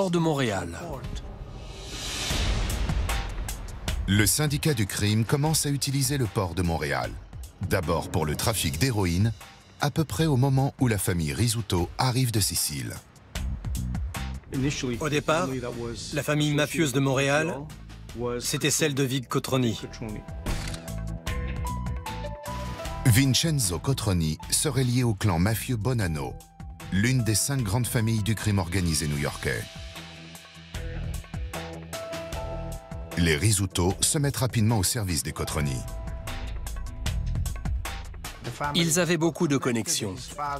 port de Montréal. Le syndicat du crime commence à utiliser le port de Montréal. D'abord pour le trafic d'héroïne, à peu près au moment où la famille Rizzuto arrive de Sicile. Au départ, la famille mafieuse de Montréal, c'était celle de Vic Cotroni. Vincenzo Cotroni serait lié au clan mafieux Bonanno, l'une des 5 grandes familles du crime organisé new-yorkais. Les Rizzuto se mettent rapidement au service des Cotroni. Ils avaient beaucoup de connexions.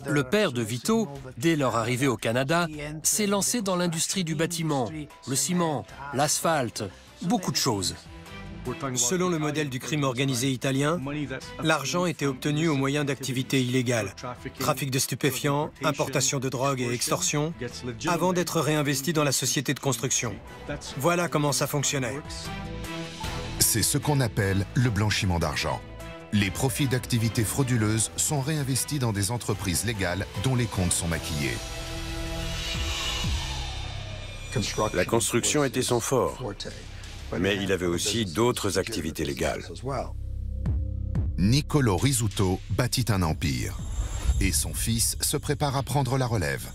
Le père de Vito, dès leur arrivée au Canada, s'est lancé dans l'industrie du bâtiment, le ciment, l'asphalte, beaucoup de choses. Selon le modèle du crime organisé italien, l'argent était obtenu au moyen d'activités illégales, trafic de stupéfiants, importation de drogue et extorsion, avant d'être réinvesti dans la société de construction. Voilà comment ça fonctionnait. C'est ce qu'on appelle le blanchiment d'argent. Les profits d'activités frauduleuses sont réinvestis dans des entreprises légales dont les comptes sont maquillés. La construction était son fort, mais il avait aussi d'autres activités légales. Niccolo Rizzuto bâtit un empire et son fils se prépare à prendre la relève.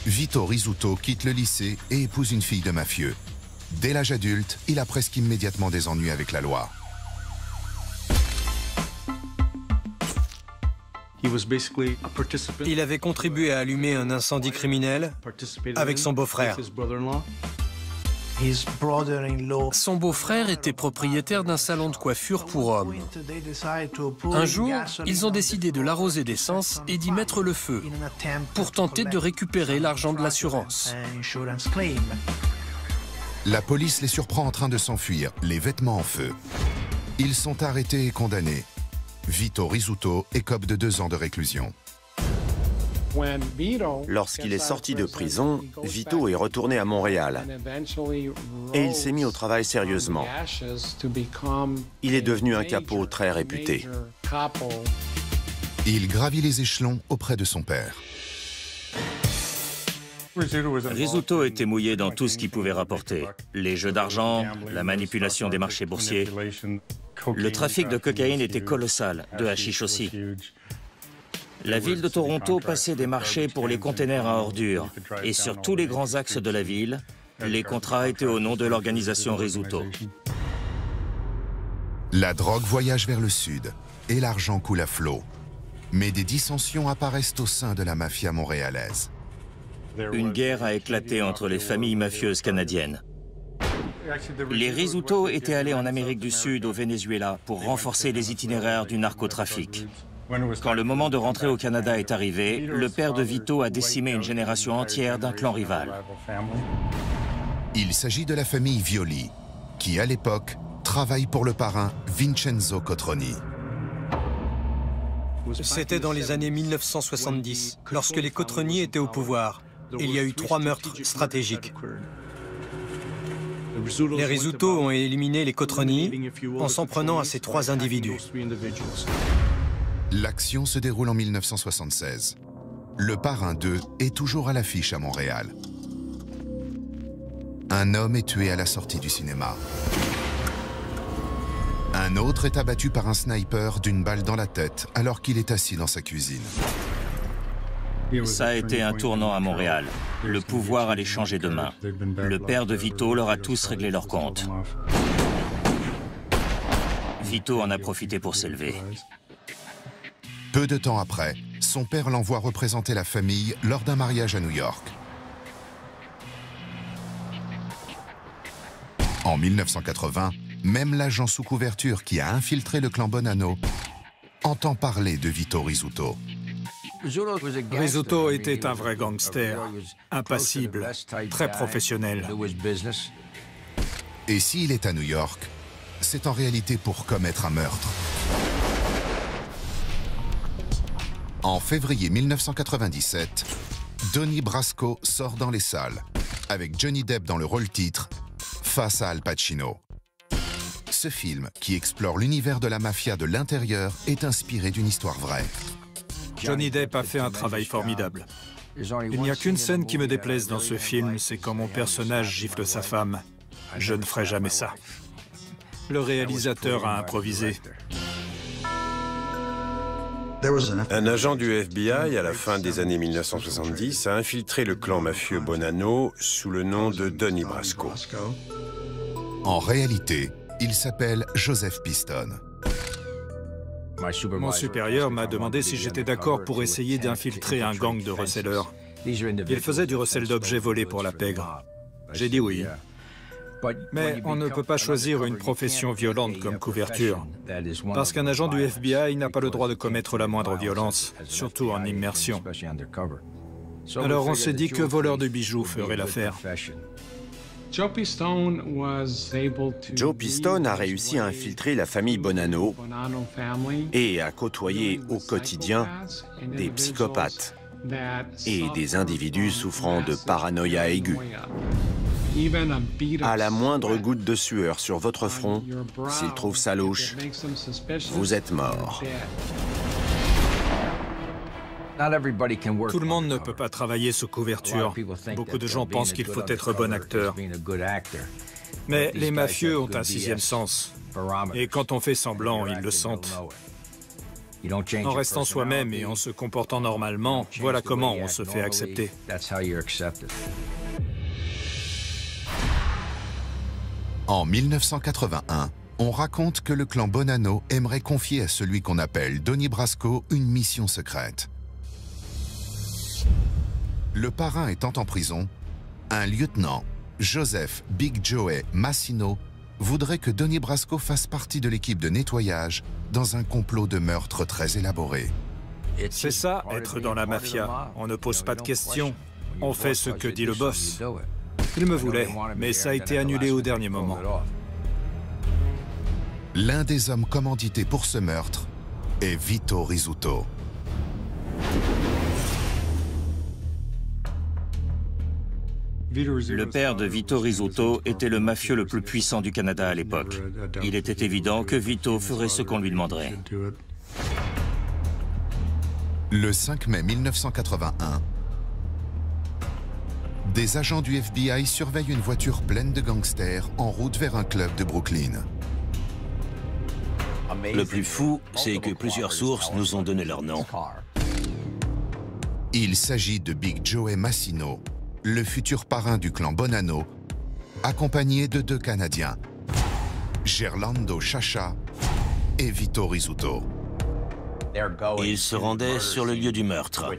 Vito Rizzuto quitte le lycée et épouse une fille de mafieux. Dès l'âge adulte, il a presque immédiatement des ennuis avec la loi. Il avait contribué à allumer un incendie criminel avec son beau-frère. Son beau-frère était propriétaire d'un salon de coiffure pour hommes. Un jour, ils ont décidé de l'arroser d'essence et d'y mettre le feu pour tenter de récupérer l'argent de l'assurance. La police les surprend en train de s'enfuir, les vêtements en feu. Ils sont arrêtés et condamnés. Vito Rizzuto écope de 2 ans de réclusion. Lorsqu'il est sorti de prison, Vito est retourné à Montréal et il s'est mis au travail sérieusement. Il est devenu un capot très réputé. Il gravit les échelons auprès de son père. Rizzuto était mouillé dans tout ce qu'il pouvait rapporter. Les jeux d'argent, la manipulation des marchés boursiers. Le trafic de cocaïne était colossal, de hashish aussi. La ville de Toronto passait des marchés pour les containers à ordures. Et sur tous les grands axes de la ville, les contrats étaient au nom de l'organisation Rizzuto. La drogue voyage vers le sud et l'argent coule à flot. Mais des dissensions apparaissent au sein de la mafia montréalaise. Une guerre a éclaté entre les familles mafieuses canadiennes. Les Rizzuto étaient allés en Amérique du Sud, au Venezuela, pour renforcer les itinéraires du narcotrafic. Quand le moment de rentrer au Canada est arrivé, le père de Vito a décimé une génération entière d'un clan rival. Il s'agit de la famille Violi, qui à l'époque travaille pour le parrain Vincenzo Cotroni. C'était dans les années 1970, lorsque les Cotroni étaient au pouvoir. Il y a eu 3 meurtres stratégiques. Les Rizzuto ont éliminé les Cotroni en s'en prenant à ces 3 individus. L'action se déroule en 1976. Le parrain 2 est toujours à l'affiche à Montréal. Un homme est tué à la sortie du cinéma. Un autre est abattu par un sniper d'une balle dans la tête alors qu'il est assis dans sa cuisine. Ça a été un tournant à Montréal. Le pouvoir allait changer de main. Le père de Vito leur a tous réglé leurs comptes. Vito en a profité pour s'élever. Peu de temps après, son père l'envoie représenter la famille lors d'un mariage à New York. En 1980, même l'agent sous couverture qui a infiltré le clan Bonanno entend parler de Vito Rizzuto. Rizzuto était un vrai gangster, impassible, très professionnel. Et s'il est à New York, c'est en réalité pour commettre un meurtre. En février 1997, Donnie Brasco sort dans les salles, avec Johnny Depp dans le rôle titre, face à Al Pacino. Ce film, qui explore l'univers de la mafia de l'intérieur, est inspiré d'une histoire vraie. Johnny Depp a fait un travail formidable. Il n'y a qu'une scène qui me déplaise dans ce film, c'est quand mon personnage gifle sa femme. Je ne ferai jamais ça. Le réalisateur a improvisé. Un agent du FBI, à la fin des années 1970, a infiltré le clan mafieux Bonanno sous le nom de Donnie Brasco. En réalité, il s'appelle Joseph Piston. Mon supérieur m'a demandé si j'étais d'accord pour essayer d'infiltrer un gang de receleurs. Il faisait du recel d'objets volés pour la pègre. J'ai dit oui. Mais on ne peut pas choisir une profession violente comme couverture, parce qu'un agent du FBI n'a pas le droit de commettre la moindre violence, surtout en immersion. Alors on s'est dit que voleur de bijoux ferait l'affaire. Joe Piston a réussi à infiltrer la famille Bonanno et à côtoyer au quotidien des psychopathes et des individus souffrant de paranoïa aiguë. À la moindre goutte de sueur sur votre front, s'il trouve ça louche, vous êtes mort. Tout le monde ne peut pas travailler sous couverture. Beaucoup de gens pensent qu'il faut être bon acteur. Mais les mafieux ont un sixième sens. Et quand on fait semblant, ils le sentent. En restant soi-même et en se comportant normalement, voilà comment on se fait accepter. En 1981, on raconte que le clan Bonanno aimerait confier à celui qu'on appelle Donnie Brasco une mission secrète. Le parrain étant en prison, un lieutenant, Joseph Big Joey Massino, voudrait que Donnie Brasco fasse partie de l'équipe de nettoyage dans un complot de meurtre très élaboré. C'est ça, être dans la mafia. On ne pose pas de questions. On fait ce que dit le boss. Il me voulait, mais ça a été annulé au dernier moment. L'un des hommes commandités pour ce meurtre est Vito Rizzuto. Le père de Vito Rizzuto était le mafieux le plus puissant du Canada à l'époque. Il était évident que Vito ferait ce qu'on lui demanderait. Le 5 mai 1981, des agents du FBI surveillent une voiture pleine de gangsters en route vers un club de Brooklyn. Le plus fou, c'est que plusieurs sources nous ont donné leur nom. Il s'agit de Big Joey Massino, le futur parrain du clan Bonanno, accompagné de deux Canadiens, Gerlando Chacha et Vito Rizzuto. Ils se rendaient sur le lieu du meurtre,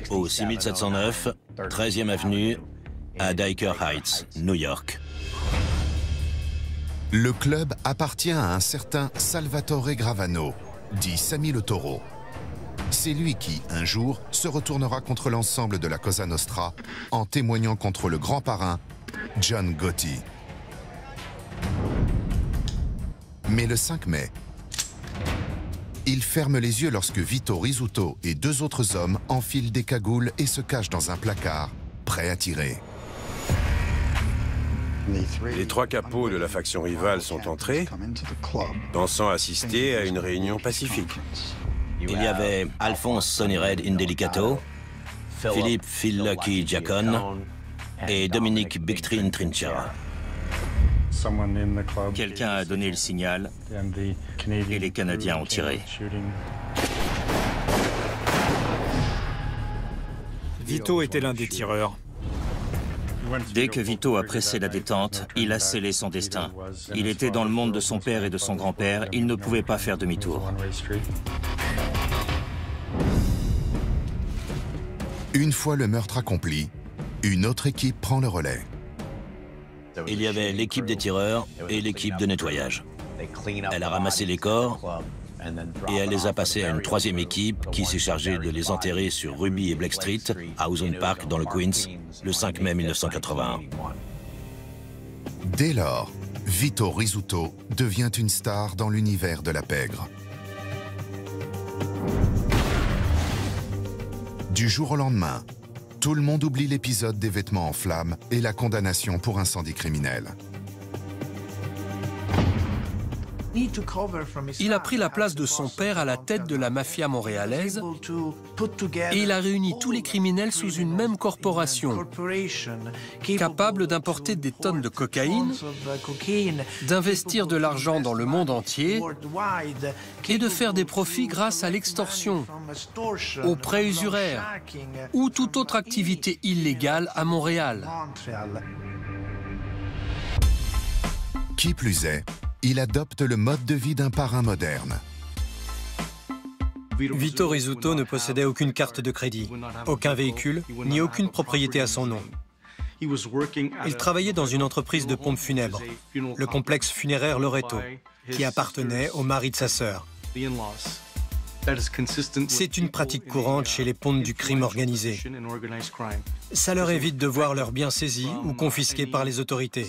au 6709, 13e avenue, à Dyker Heights, New York. Le club appartient à un certain Salvatore Gravano, dit Sammy le Taureau. C'est lui qui, un jour, se retournera contre l'ensemble de la Cosa Nostra en témoignant contre le grand parrain, John Gotti. Mais le 5 mai, il ferme les yeux lorsque Vito Rizzuto et deux autres hommes enfilent des cagoules et se cachent dans un placard, prêts à tirer. Les trois capots de la faction rivale sont entrés, pensant assister à une réunion pacifique. Il y avait Alphonse Sonny Red Indelicato, Philippe Phil Lucky Giacon et Dominique Bictrin Trinchera. Quelqu'un a donné le signal et les Canadiens ont tiré. Vito était l'un des tireurs. Dès que Vito a pressé la détente, il a scellé son destin. Il était dans le monde de son père et de son grand-père, il ne pouvait pas faire demi-tour. Une fois le meurtre accompli, une autre équipe prend le relais. Il y avait l'équipe des tireurs et l'équipe de nettoyage. Elle a ramassé les corps et elle les a passés à une troisième équipe qui s'est chargée de les enterrer sur Ruby et Black Street, à Ozone Park, dans le Queens, le 5 mai 1981. Dès lors, Vito Rizzuto devient une star dans l'univers de la pègre. Du jour au lendemain, tout le monde oublie l'épisode des vêtements en flammes et la condamnation pour incendie criminel. Il a pris la place de son père à la tête de la mafia montréalaise et il a réuni tous les criminels sous une même corporation, capable d'importer des tonnes de cocaïne, d'investir de l'argent dans le monde entier et de faire des profits grâce à l'extorsion, aux prêts usuraires ou toute autre activité illégale à Montréal. Qui plus est, il adopte le mode de vie d'un parrain moderne. Vito Rizzuto ne possédait aucune carte de crédit, aucun véhicule, ni aucune propriété à son nom. Il travaillait dans une entreprise de pompes funèbres, le complexe funéraire Loreto, qui appartenait au mari de sa sœur. C'est une pratique courante chez les pontes du crime organisé. Ça leur évite de voir leurs biens saisis ou confisqués par les autorités.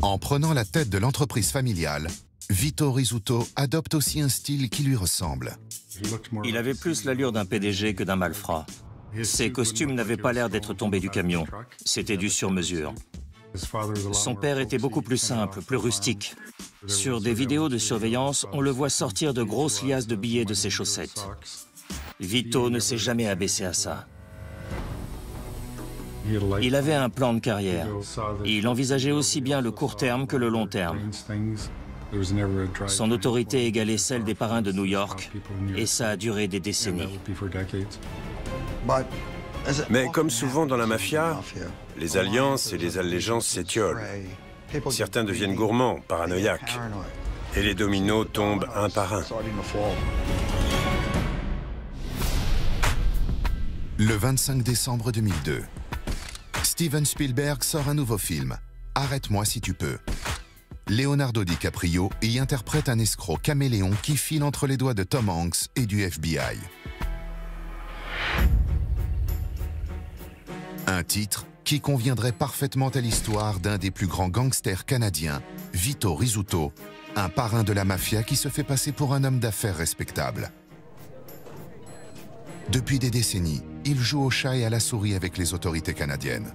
En prenant la tête de l'entreprise familiale, Vito Rizzuto adopte aussi un style qui lui ressemble. Il avait plus l'allure d'un PDG que d'un malfrat. Ses costumes n'avaient pas l'air d'être tombés du camion. C'était du sur-mesure. Son père était beaucoup plus simple, plus rustique. Sur des vidéos de surveillance, on le voit sortir de grosses liasses de billets de ses chaussettes. Vito ne s'est jamais abaissé à ça. Il avait un plan de carrière. Il envisageait aussi bien le court terme que le long terme. Son autorité égalait celle des parrains de New York, et ça a duré des décennies. Mais comme souvent dans la mafia, les alliances et les allégeances s'étiolent. Certains deviennent gourmands, paranoïaques, et les dominos tombent un par un. Le 25 décembre 2002, Steven Spielberg sort un nouveau film, Arrête-moi si tu peux. Leonardo DiCaprio y interprète un escroc caméléon qui file entre les doigts de Tom Hanks et du FBI. Un titre qui conviendrait parfaitement à l'histoire d'un des plus grands gangsters canadiens, Vito Rizzuto, un parrain de la mafia qui se fait passer pour un homme d'affaires respectable. Depuis des décennies, il joue au chat et à la souris avec les autorités canadiennes.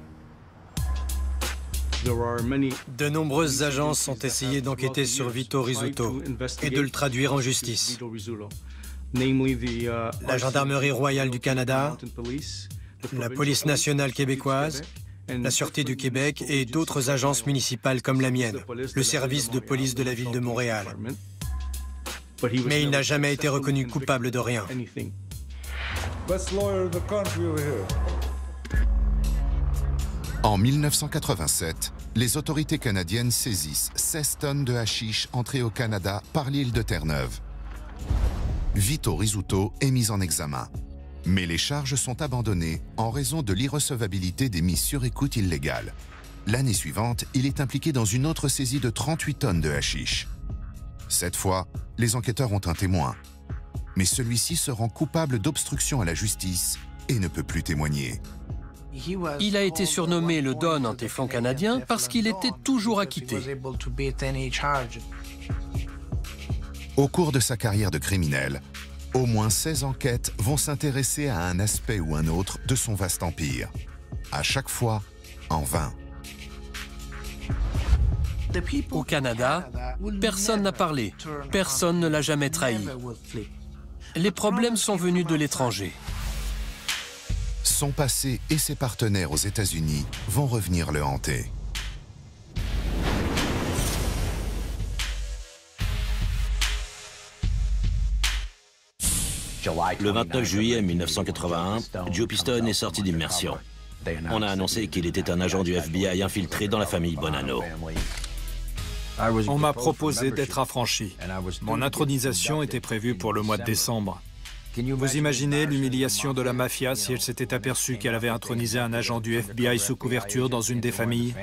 De nombreuses agences ont essayé d'enquêter sur Vito Rizzuto et de le traduire en justice. La Gendarmerie royale du Canada, la Police nationale québécoise, la Sûreté du Québec et d'autres agences municipales comme la mienne, le service de police de la ville de Montréal. Mais il n'a jamais été reconnu coupable de rien. En 1987, les autorités canadiennes saisissent 16 tonnes de hashish entrées au Canada par l'île de Terre-Neuve. Vito Rizzuto est mis en examen. Mais les charges sont abandonnées en raison de l'irrecevabilité des mises sur écoute illégales. L'année suivante, il est impliqué dans une autre saisie de 38 tonnes de hashish. Cette fois, les enquêteurs ont un témoin. Mais celui-ci se rend coupable d'obstruction à la justice et ne peut plus témoigner. Il a été surnommé le Don en téflon canadien parce qu'il était toujours acquitté. Au cours de sa carrière de criminel, au moins 16 enquêtes vont s'intéresser à un aspect ou un autre de son vaste empire. À chaque fois, en vain. Au Canada, personne n'a parlé, personne ne l'a jamais trahi. Les problèmes sont venus de l'étranger. Son passé et ses partenaires aux États-Unis vont revenir le hanter. Le 29 juillet 1981, Joe Piston est sorti d'immersion. On a annoncé qu'il était un agent du FBI infiltré dans la famille Bonanno. On m'a proposé d'être affranchi. Mon intronisation était prévue pour le mois de décembre. Vous imaginez l'humiliation de la mafia si elle s'était aperçue qu'elle avait intronisé un agent du FBI sous couverture dans une des familles?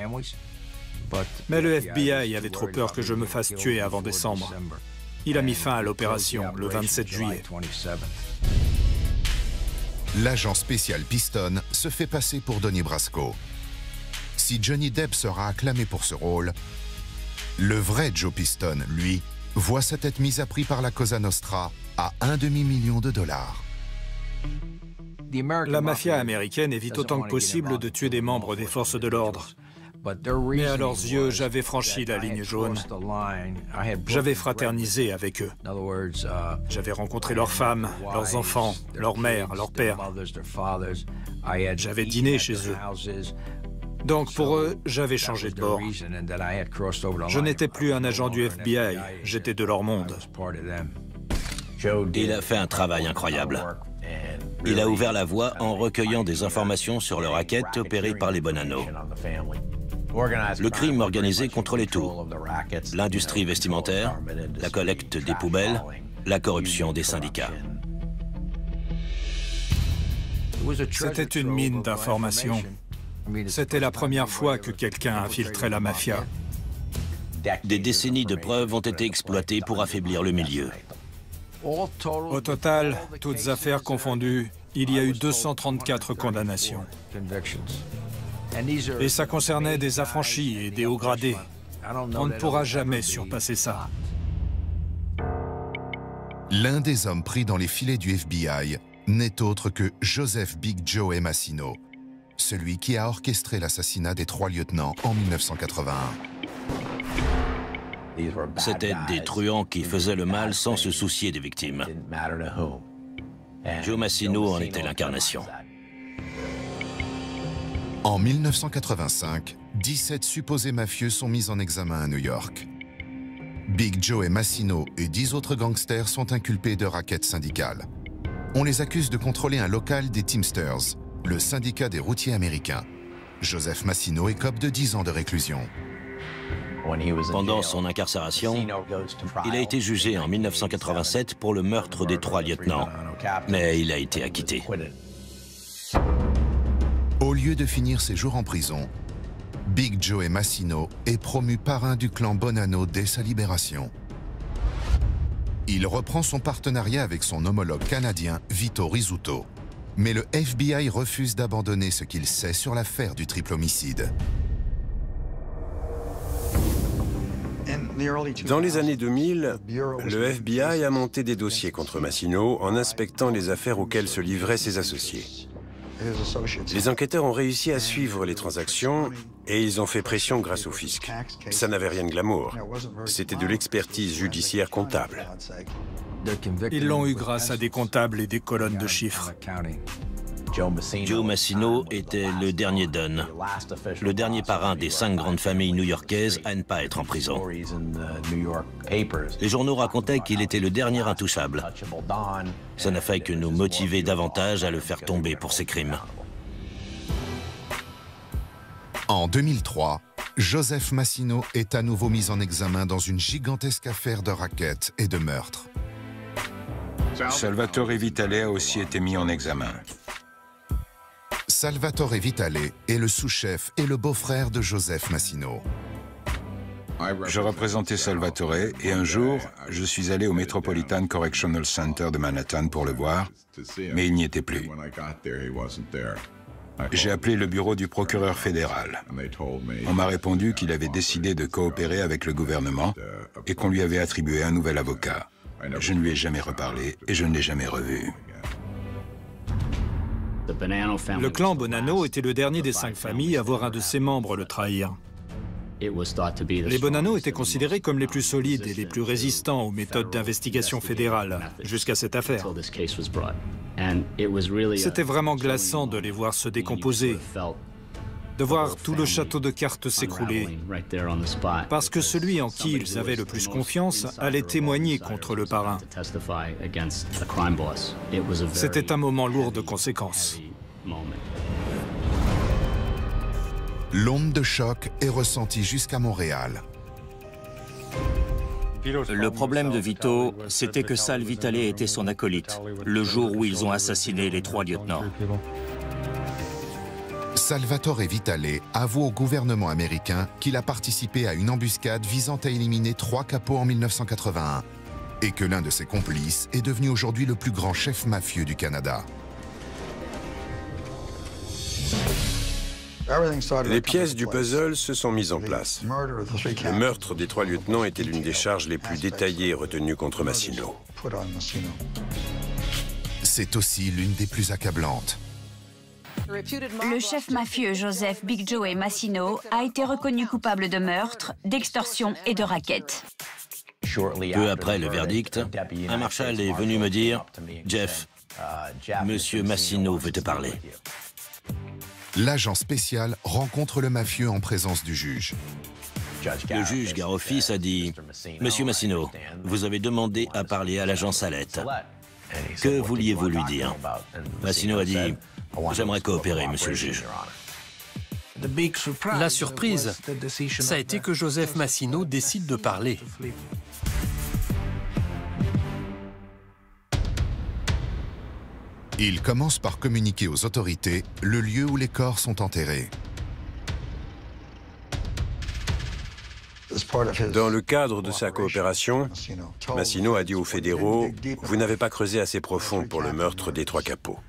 Mais le FBI avait trop peur que je me fasse tuer avant décembre. Il a mis fin à l'opération le 27 juillet. L'agent spécial Piston se fait passer pour Donnie Brasco. Si Johnny Depp sera acclamé pour ce rôle, le vrai Joe Piston, lui, voit sa tête mise à prix par la Cosa Nostra à $1,5 million. La mafia américaine évite autant que possible de tuer des membres des forces de l'ordre. Mais à leurs yeux, j'avais franchi la ligne jaune. J'avais fraternisé avec eux. J'avais rencontré leurs femmes, leurs enfants, leurs mères, leurs pères. J'avais dîné chez eux. Donc pour eux, j'avais changé de bord. Je n'étais plus un agent du FBI, j'étais de leur monde. Il a fait un travail incroyable. Il a ouvert la voie en recueillant des informations sur le racket opéré par les Bonanno. Le crime organisé contrôlait tout. L'industrie vestimentaire, la collecte des poubelles, la corruption des syndicats. C'était une mine d'informations. C'était la première fois que quelqu'un infiltrait la mafia. Des décennies de preuves ont été exploitées pour affaiblir le milieu. Au total, toutes affaires confondues, il y a eu 234 condamnations. Et ça concernait des affranchis et des hauts gradés. On ne pourra jamais surpasser ça. L'un des hommes pris dans les filets du FBI n'est autre que Joseph Big Joe Massino, celui qui a orchestré l'assassinat des 3 lieutenants en 1981. C'étaient des truands qui faisaient le mal sans se soucier des victimes. Joe Massino en était l'incarnation. En 1985, 17 supposés mafieux sont mis en examen à New York. Big Joe Massino et 10 autres gangsters sont inculpés de racket syndicale. On les accuse de contrôler un local des Teamsters, le syndicat des routiers américains. Joseph Massino écope de 10 ans de réclusion. Pendant son incarcération, il a été jugé en 1987 pour le meurtre des 3 lieutenants, mais il a été acquitté. Au lieu de finir ses jours en prison, Big Joe Massino est promu parrain du clan Bonanno dès sa libération. Il reprend son partenariat avec son homologue canadien Vito Rizzuto. Mais le FBI refuse d'abandonner ce qu'il sait sur l'affaire du triple homicide. Dans les années 2000, le FBI a monté des dossiers contre Massino en inspectant les affaires auxquelles se livraient ses associés. Les enquêteurs ont réussi à suivre les transactions et ils ont fait pression grâce au fisc. Ça n'avait rien de glamour. C'était de l'expertise judiciaire comptable. Ils l'ont eu grâce à des comptables et des colonnes de chiffres. Joe Massino était le dernier Don, le dernier parrain des 5 grandes familles new-yorkaises à ne pas être en prison. Les journaux racontaient qu'il était le dernier intouchable. Ça n'a fait que nous motiver davantage à le faire tomber pour ses crimes. En 2003, Joseph Massino est à nouveau mis en examen dans une gigantesque affaire de racket et de meurtre. Salvatore Vitale a aussi été mis en examen. Salvatore Vitale est le sous-chef et le beau-frère de Joseph Massino. Je représentais Salvatore et un jour, je suis allé au Metropolitan Correctional Center de Manhattan pour le voir, mais il n'y était plus. J'ai appelé le bureau du procureur fédéral. On m'a répondu qu'il avait décidé de coopérer avec le gouvernement et qu'on lui avait attribué un nouvel avocat. Je ne lui ai jamais reparlé et je ne l'ai jamais revu. Le clan Bonanno était le dernier des 5 familles à voir un de ses membres le trahir. Les Bonanno étaient considérés comme les plus solides et les plus résistants aux méthodes d'investigation fédérale jusqu'à cette affaire. C'était vraiment glaçant de les voir se décomposer, de voir tout le château de cartes s'écrouler, parce que celui en qui ils avaient le plus confiance allait témoigner contre le parrain. C'était un moment lourd de conséquences. L'onde de choc est ressentie jusqu'à Montréal. Le problème de Vito, c'était que Sal Vitale était son acolyte, le jour où ils ont assassiné les 3 lieutenants. Salvatore Vitale avoue au gouvernement américain qu'il a participé à une embuscade visant à éliminer 3 capos en 1981 et que l'un de ses complices est devenu aujourd'hui le plus grand chef mafieux du Canada. Les pièces du puzzle se sont mises en place. Le meurtre des 3 lieutenants était l'une des charges les plus détaillées retenues contre Massino. C'est aussi l'une des plus accablantes. Le chef mafieux Joseph Big Joe Massino a été reconnu coupable de meurtre, d'extorsion et de racket. Peu après le verdict, un marshal est venu me dire « Jeff, Monsieur Massino veut te parler. » L'agent spécial rencontre le mafieux en présence du juge. Le juge Garofis a dit « Monsieur Massino, vous avez demandé à parler à l'agent Salette. Que vouliez-vous lui dire ?» Massino a dit « J'aimerais coopérer, monsieur le juge. » La surprise, ça a été que Joseph Massino décide de parler. Il commence par communiquer aux autorités le lieu où les corps sont enterrés. Dans le cadre de sa coopération, Massino a dit aux fédéraux « Vous n'avez pas creusé assez profond pour le meurtre des 3 capots. »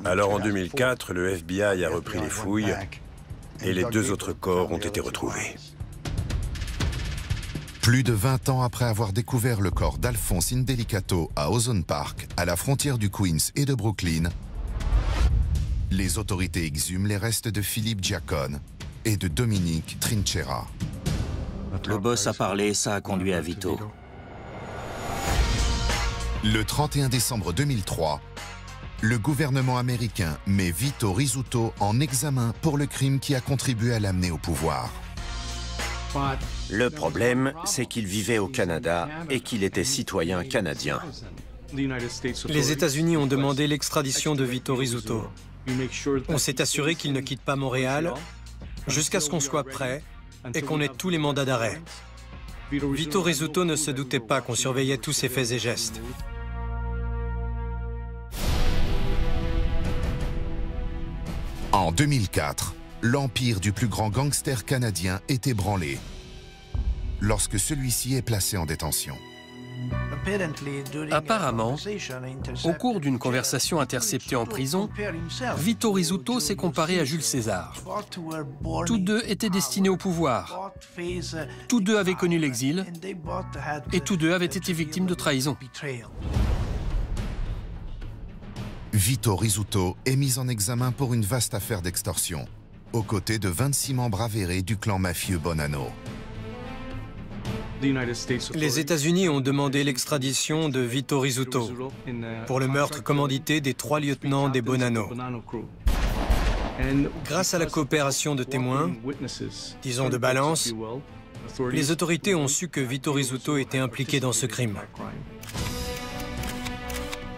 Alors en 2004, le FBI a repris les fouilles et les 2 autres corps ont été retrouvés. Plus de 20 ans après avoir découvert le corps d'Alphonse Indelicato à Ozone Park, à la frontière du Queens et de Brooklyn, les autorités exhument les restes de Philippe Giacone et de Dominique Trinchera. Le boss a parlé, ça a conduit à Vito. Le 31 décembre 2003, le gouvernement américain met Vito Rizzuto en examen pour le crime qui a contribué à l'amener au pouvoir. Le problème, c'est qu'il vivait au Canada et qu'il était citoyen canadien. Les États-Unis ont demandé l'extradition de Vito Rizzuto. On s'est assuré qu'il ne quitte pas Montréal jusqu'à ce qu'on soit prêt et qu'on ait tous les mandats d'arrêt. Vito Rizzuto ne se doutait pas qu'on surveillait tous ses faits et gestes. En 2004, l'empire du plus grand gangster canadien est ébranlé lorsque celui-ci est placé en détention. Apparemment, au cours d'une conversation interceptée en prison, Vito Rizzuto s'est comparé à Jules César. Tous deux étaient destinés au pouvoir. Tous deux avaient connu l'exil et tous deux avaient été victimes de trahison. Vito Rizzuto est mis en examen pour une vaste affaire d'extorsion, aux côtés de 26 membres avérés du clan mafieux Bonanno. Les États-Unis ont demandé l'extradition de Vito Rizzuto pour le meurtre commandité des 3 lieutenants des Bonanno. Grâce à la coopération de témoins, disons de balance, les autorités ont su que Vito Rizzuto était impliqué dans ce crime.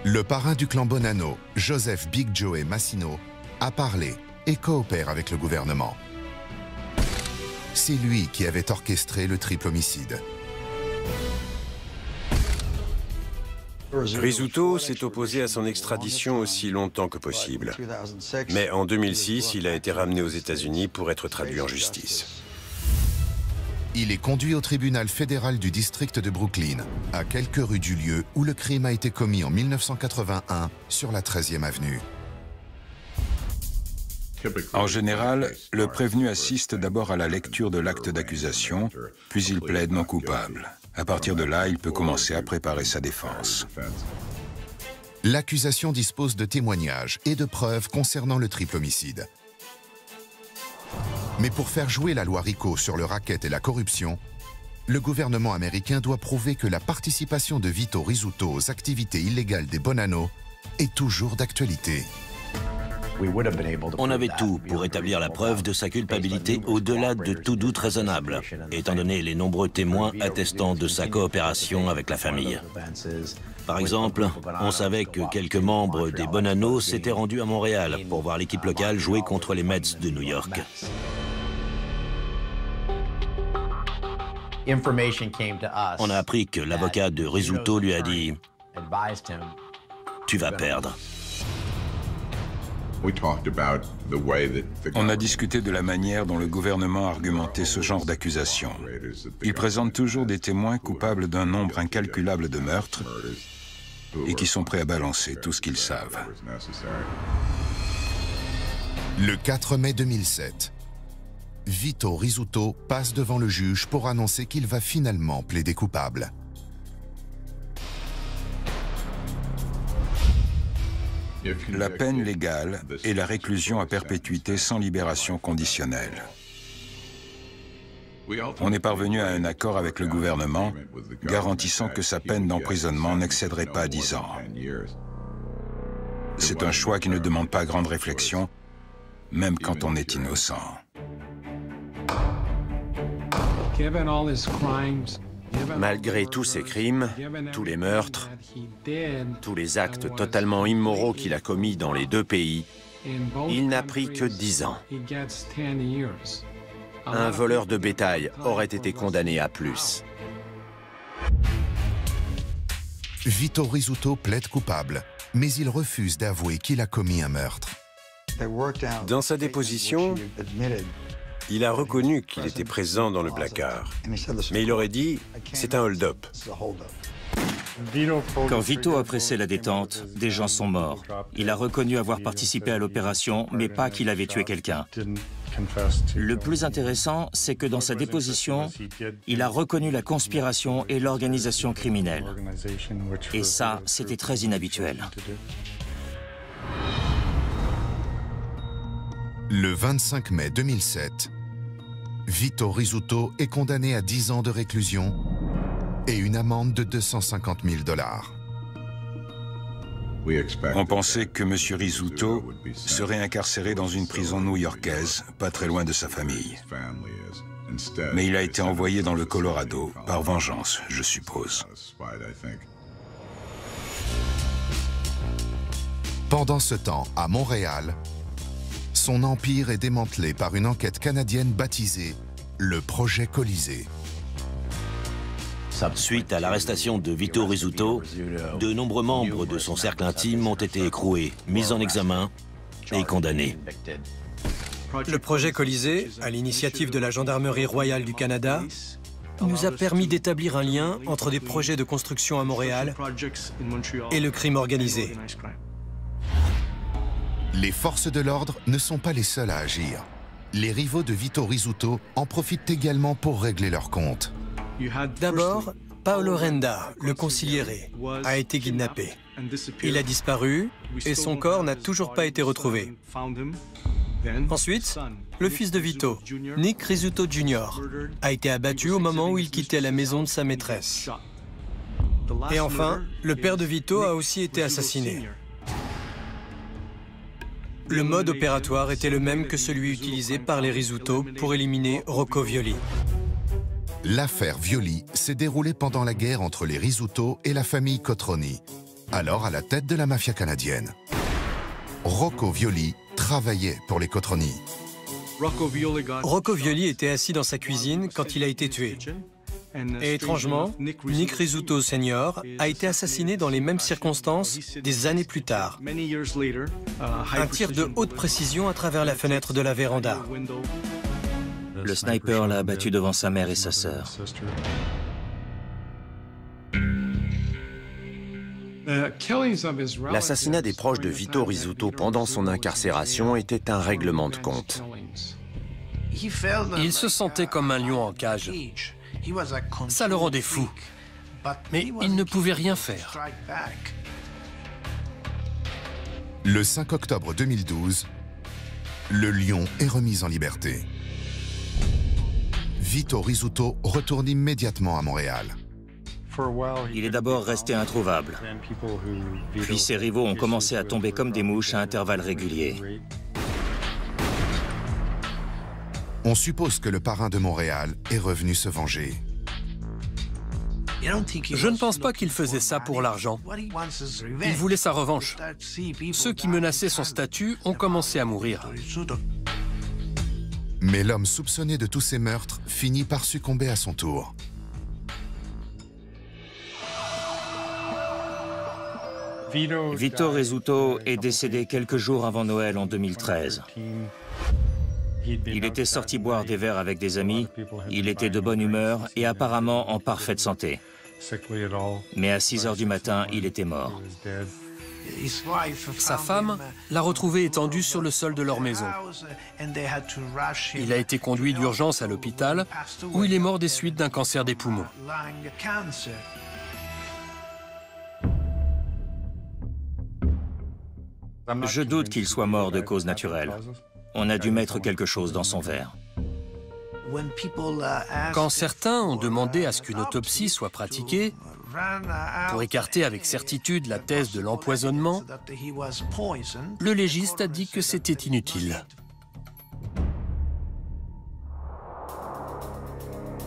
Le parrain du clan Bonanno, Joseph Big Joe Massino, a parlé et coopère avec le gouvernement. C'est lui qui avait orchestré le triple homicide. Rizzuto s'est opposé à son extradition aussi longtemps que possible. Mais en 2006, il a été ramené aux États-Unis pour être traduit en justice. Il est conduit au tribunal fédéral du district de Brooklyn, à quelques rues du lieu où le crime a été commis en 1981 sur la 13e avenue. En général, le prévenu assiste d'abord à la lecture de l'acte d'accusation, puis il plaide non coupable. À partir de là, il peut commencer à préparer sa défense. L'accusation dispose de témoignages et de preuves concernant le triple homicide. Mais pour faire jouer la loi RICO sur le racket et la corruption, le gouvernement américain doit prouver que la participation de Vito Rizzuto aux activités illégales des Bonanno est toujours d'actualité. On avait tout pour établir la preuve de sa culpabilité au-delà de tout doute raisonnable, étant donné les nombreux témoins attestant de sa coopération avec la famille. Par exemple, on savait que quelques membres des Bonanno s'étaient rendus à Montréal pour voir l'équipe locale jouer contre les Mets de New York. On a appris que l'avocat de Rizzuto lui a dit « Tu vas perdre ». On a discuté de la manière dont le gouvernement a argumenté ce genre d'accusation. Il présente toujours des témoins coupables d'un nombre incalculable de meurtres et qui sont prêts à balancer tout ce qu'ils savent. Le 4 mai 2007, Vito Rizzuto passe devant le juge pour annoncer qu'il va finalement plaider coupable. La peine légale est la réclusion à perpétuité sans libération conditionnelle. On est parvenu à un accord avec le gouvernement garantissant que sa peine d'emprisonnement n'excéderait pas 10 ans. C'est un choix qui ne demande pas grande réflexion, même quand on est innocent. Malgré tous ses crimes, tous les meurtres, tous les actes totalement immoraux qu'il a commis dans les deux pays, il n'a pris que 10 ans. Un voleur de bétail aurait été condamné à plus. Vito Rizzuto plaide coupable, mais il refuse d'avouer qu'il a commis un meurtre. Dans sa déposition, il a reconnu qu'il était présent dans le placard. Mais il aurait dit « c'est un hold-up ». Quand Vito a pressé la détente, des gens sont morts. Il a reconnu avoir participé à l'opération, mais pas qu'il avait tué quelqu'un. Le plus intéressant, c'est que dans sa déposition, il a reconnu la conspiration et l'organisation criminelle. Et ça, c'était très inhabituel. Le 25 mai 2007, Vito Rizzuto est condamné à 10 ans de réclusion et une amende de 250 000 $. On pensait que M. Rizzuto serait incarcéré dans une prison new-yorkaise, pas très loin de sa famille. Mais il a été envoyé dans le Colorado, par vengeance, je suppose. Pendant ce temps, à Montréal, son empire est démantelé par une enquête canadienne baptisée le Projet Colisée. Suite à l'arrestation de Vito Rizzuto, de nombreux membres de son cercle intime ont été écroués, mis en examen et condamnés. Le projet Colisée, à l'initiative de la Gendarmerie royale du Canada, nous a permis d'établir un lien entre des projets de construction à Montréal et le crime organisé. Les forces de l'ordre ne sont pas les seules à agir. Les rivaux de Vito Rizzuto en profitent également pour régler leurs comptes. D'abord, Paolo Renda, le consigliere, a été kidnappé. Il a disparu et son corps n'a toujours pas été retrouvé. Ensuite, le fils de Vito, Nick Rizzuto Jr., a été abattu au moment où il quittait la maison de sa maîtresse. Et enfin, le père de Vito a aussi été assassiné. Le mode opératoire était le même que celui utilisé par les Rizzuto pour éliminer Rocco Violi. L'affaire Violi s'est déroulée pendant la guerre entre les Rizzuto et la famille Cotroni, alors à la tête de la mafia canadienne. Rocco Violi travaillait pour les Cotroni. Rocco Violi était assis dans sa cuisine quand il a été tué. Et étrangement, Nick Rizzuto Sr. a été assassiné dans les mêmes circonstances des années plus tard. Un tir de haute précision à travers la fenêtre de la véranda. Le sniper l'a abattu devant sa mère et sa sœur. L'assassinat des proches de Vito Rizzuto pendant son incarcération était un règlement de compte. Il se sentait comme un lion en cage. Ça le rendait fou. Mais il ne pouvait rien faire. Le 5 octobre 2012, le lion est remis en liberté. Vito Rizzuto retourne immédiatement à Montréal. Il est d'abord resté introuvable. Puis ses rivaux ont commencé à tomber comme des mouches à intervalles réguliers. On suppose que le parrain de Montréal est revenu se venger. Je ne pense pas qu'il faisait ça pour l'argent. Il voulait sa revanche. Ceux qui menaçaient son statut ont commencé à mourir. Mais l'homme soupçonné de tous ces meurtres finit par succomber à son tour. Vito Rizzuto est décédé quelques jours avant Noël en 2013. Il était sorti boire des verres avec des amis, il était de bonne humeur et apparemment en parfaite santé. Mais à 6 heures du matin, il était mort. Sa femme l'a retrouvé étendu sur le sol de leur maison. Il a été conduit d'urgence à l'hôpital où il est mort des suites d'un cancer des poumons. Je doute qu'il soit mort de cause naturelle. On a dû mettre quelque chose dans son verre. Quand certains ont demandé à ce qu'une autopsie soit pratiquée, pour écarter avec certitude la thèse de l'empoisonnement, le légiste a dit que c'était inutile.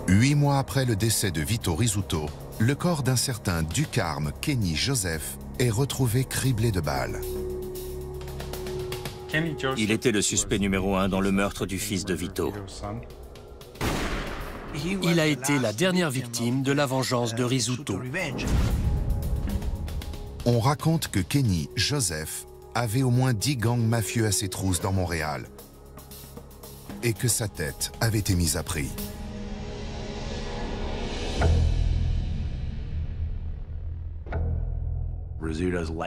8 mois après le décès de Vito Rizzuto, le corps d'un certain Ducarme Kenny Joseph est retrouvé criblé de balles. Il était le suspect numéro 1 dans le meurtre du fils de Vito. Il a été la dernière victime de la vengeance de Rizzuto. On raconte que Kenny Joseph avait au moins 10 gangs mafieux à ses trousses dans Montréal et que sa tête avait été mise à prix.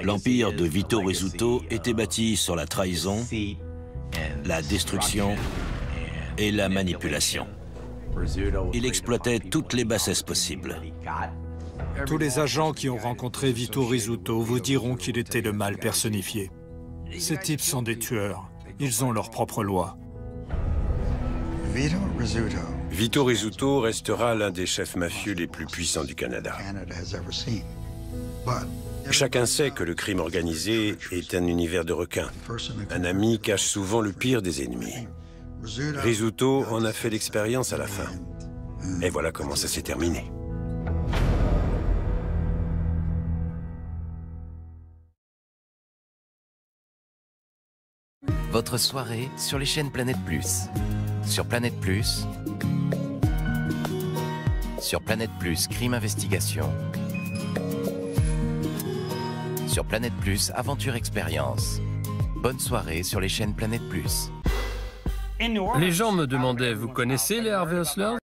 L'empire de Vito Rizzuto était bâti sur la trahison, la destruction et la manipulation. Il exploitait toutes les bassesses possibles. Tous les agents qui ont rencontré Vito Rizzuto vous diront qu'il était le mal personnifié. Ces types sont des tueurs. Ils ont leur propre loi. Vito Rizzuto restera l'un des chefs mafieux les plus puissants du Canada. Chacun sait que le crime organisé est un univers de requins. Un ami cache souvent le pire des ennemis. Rizzuto en a fait l'expérience à la fin. Et voilà comment ça s'est terminé. Votre soirée sur les chaînes Planète Plus. Sur Planète Plus, Crime Investigation. Sur Planète Plus, Aventure Expérience. Bonne soirée sur les chaînes Planète Plus. Les gens me demandaient, vous connaissez les Harvey Hustlers ?